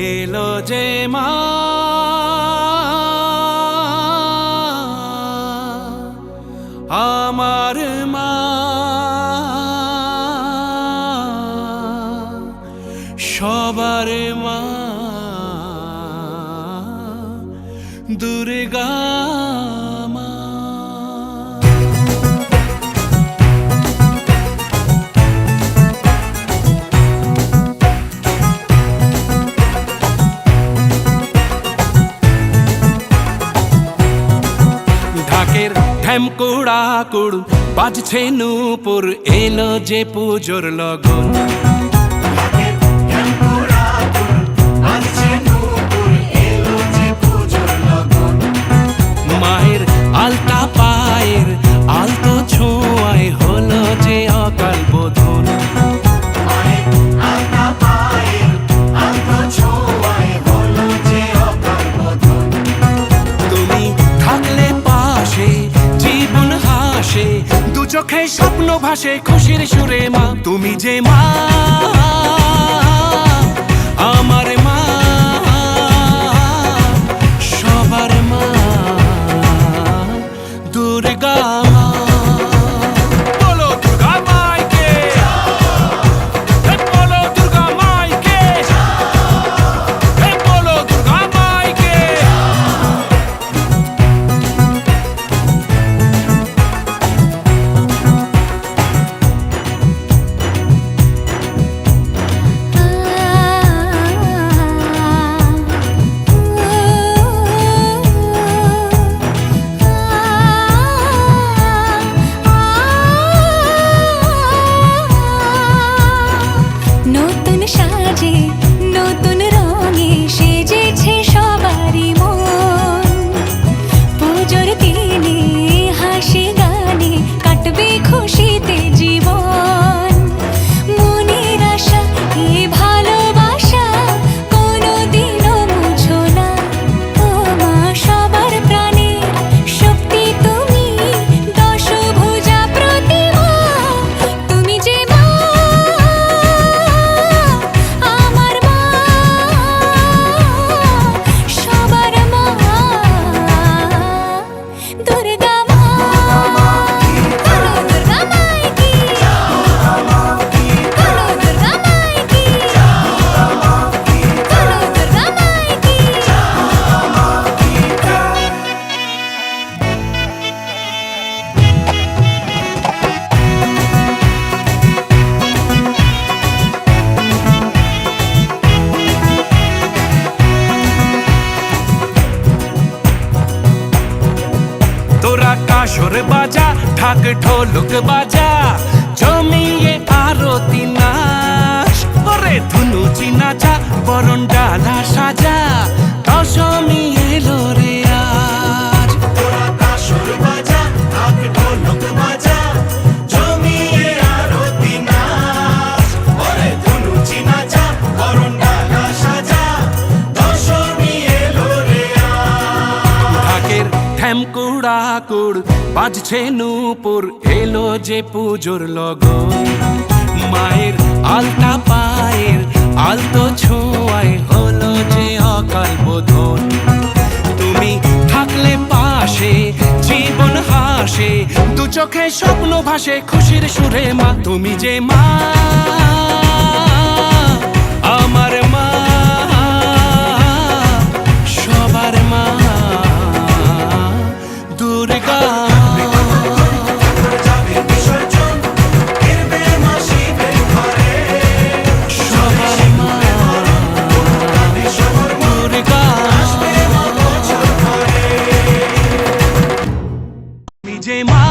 এলো যে মা আমার মা সবার মা দুর্গা মা। ঢাকের ঢ্যামকুড়া কুড় বাজছে নূপুর এলো যে পুজোর লগন। মায়ের আলতা পায়ের আলতো ছোঁয়ায় হলো যে অকাল বোধন। তুমি থাকলে পাশে জীবন হাসে দু চোখে স্বপ্ন ভাসে খুশির সুরে মা তুমি যে মা আমার মা সবার মা দুর্গা মা। বলো দুর্গা মাইকে, বলো দুর্গা মাইকে, বলো দুর্গা মাইকে। নতুন সাজে নতুন রঙে সেজেছে সবারই মন। পুজোর দিনে হাসি গানে কাটবে খুশিতে জীবন। মনের আশা এই ভালোবাসা কোনোদিনও মুছো না। ও মা সবার প্রাণের শক্তি তুমি দশভুজা প্রতিমা তুমি যে মা আমার মা সবার মা দুর্গা মা। বলো দুর্গা মাইকি, বলো দুর্গা মাইকি, বলো দুর্গা মাইকি। তোরা কাসর বাজা ঢাক ঢোলক বাজা জমিয়ে আরতি নাচ ওরে ধুনুচি নাচা বরণ ডালা সাজা দশমী এলো রে আজ। তোরা কাসর বাজা ঢাক ঢোলক বাজা জমিয়ে আরতি নাচ ওরে ধুনুচি নাচা বরণ ডালা সাজা দশমী এলো রে আজ। ঢাকের ঢ্যামকুড়া কুড় বাজছে নূপুর এলো যে পুজোর লগন। মায়ের আলতা পায়ের আলতো ছোঁয়ায় হলো যে অকাল বোধন। তুমি থাকলে পাশে জীবন হাসে দু চোখে স্বপ্ন ভাসে খুশির সুরে মা তুমি যে মা আমার মা সবার মা দুর্গা যে মা।